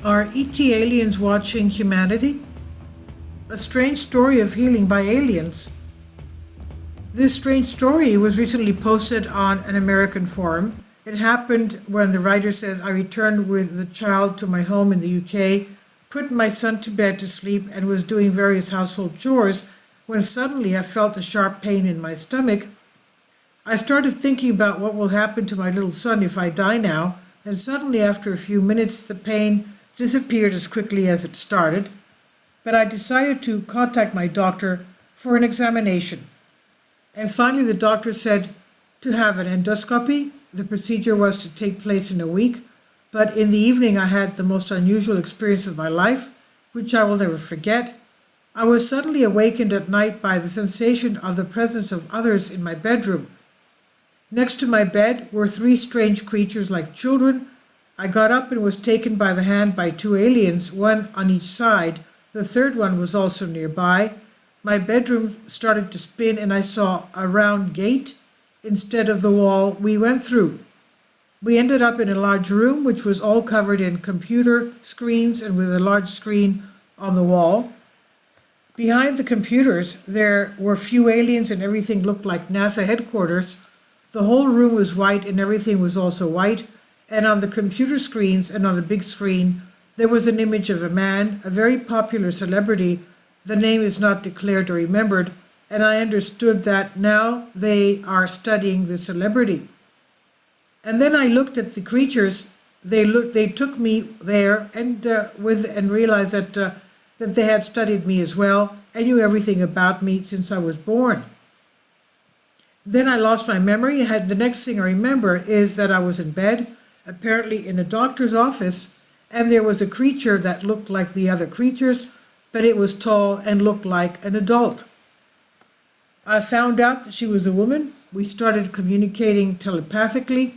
Are ET aliens watching humanity? A strange story of healing by aliens. This strange story was recently posted on an American forum. It happened when the writer says, I returned with the child to my home in the UK, put my son to bed to sleep, and was doing various household chores when suddenly I felt a sharp pain in my stomach. I started thinking about what will happen to my little son if I die now, and suddenly after a few minutes the pain disappeared as quickly as it started. But I decided to contact my doctor for an examination. And finally the doctor said to have an endoscopy. The procedure was to take place in a week, but in the evening I had the most unusual experience of my life, which I will never forget. I was suddenly awakened at night by the sensation of the presence of others in my bedroom. Next to my bed were three strange creatures like children. I got up and was taken by the hand by two aliens, one on each side. The third one was also nearby. My bedroom started to spin and I saw a round gate instead of the wall we went through. We ended up in a large room which was all covered in computer screens and with a large screen on the wall. Behind the computers there were few aliens and everything looked like NASA headquarters. The whole room was white and everything was also white. And on the computer screens and on the big screen, there was an image of a man, a very popular celebrity. The name is not declared or remembered, and I understood that now they are studying the celebrity. And then I looked at the creatures. They took me there and realized that they had studied me as well and knew everything about me since I was born. Then I lost my memory. The next thing I remember is that I was in bed, apparently in a doctor's office, and there was a creature that looked like the other creatures, but it was tall and looked like an adult. I found out that she was a woman. We started communicating telepathically,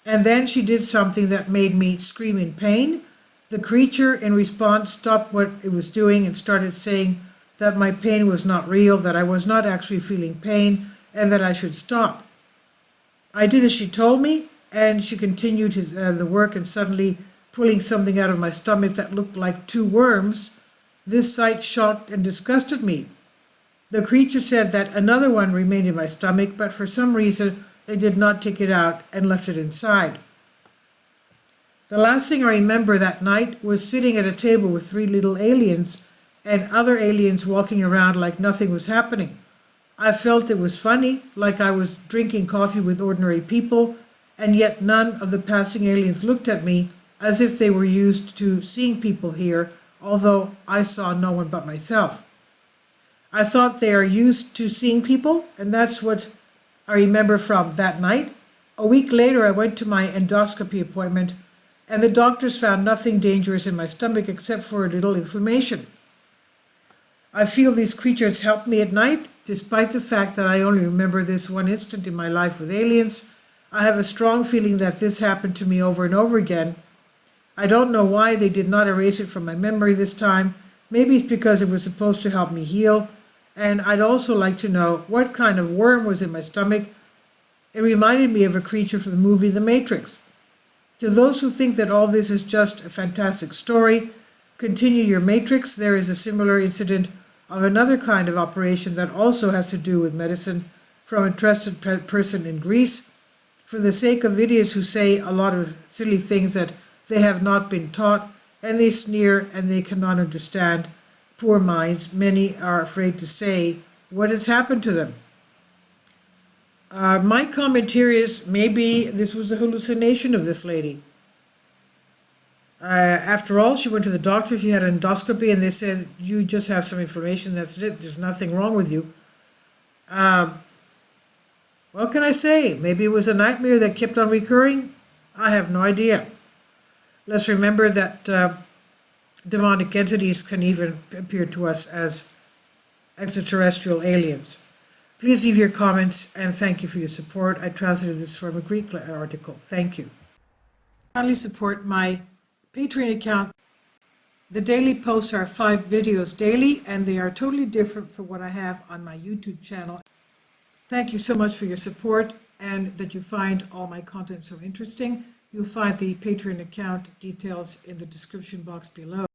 and then she did something that made me scream in pain. The creature, in response, stopped what it was doing and started saying that my pain was not real, that I was not actually feeling pain, and that I should stop. I did as she told me, and she continued the work and suddenly pulling something out of my stomach that looked like two worms. This sight shocked and disgusted me. The creature said that another one remained in my stomach, but for some reason they did not take it out and left it inside. The last thing I remember that night was sitting at a table with three little aliens and other aliens walking around like nothing was happening. I felt it was funny, like I was drinking coffee with ordinary people, and yet none of the passing aliens looked at me as if they were used to seeing people here, although I saw no one but myself. I thought they are used to seeing people, and that's what I remember from that night. A week later, I went to my endoscopy appointment, and the doctors found nothing dangerous in my stomach except for a little inflammation. I feel these creatures help me at night, despite the fact that I only remember this one instant in my life with aliens. I have a strong feeling that this happened to me over and over again. I don't know why they did not erase it from my memory this time. Maybe it's because it was supposed to help me heal. And I'd also like to know what kind of worm was in my stomach. It reminded me of a creature from the movie The Matrix. To those who think that all this is just a fantastic story, continue your Matrix. There is a similar incident of another kind of operation that also has to do with medicine from a trusted person in Greece. For the sake of idiots who say a lot of silly things that they have not been taught, and they sneer and they cannot understand, poor minds, many are afraid to say what has happened to them. My comment here is maybe this was a hallucination of this lady. After all, she went to the doctor, she had an endoscopy, and they said, you just have some inflammation, that's it, there's nothing wrong with you. What can I say? Maybe it was a nightmare that kept on recurring? I have no idea. Let's remember that demonic entities can even appear to us as extraterrestrial aliens. Please leave your comments and thank you for your support. I translated this from a Greek article. Thank you. Kindly support my Patreon account. The daily posts are 5 videos daily, and they are totally different from what I have on my YouTube channel. Thank you so much for your support and that you find all my content so interesting. You'll find the Patreon account details in the description box below.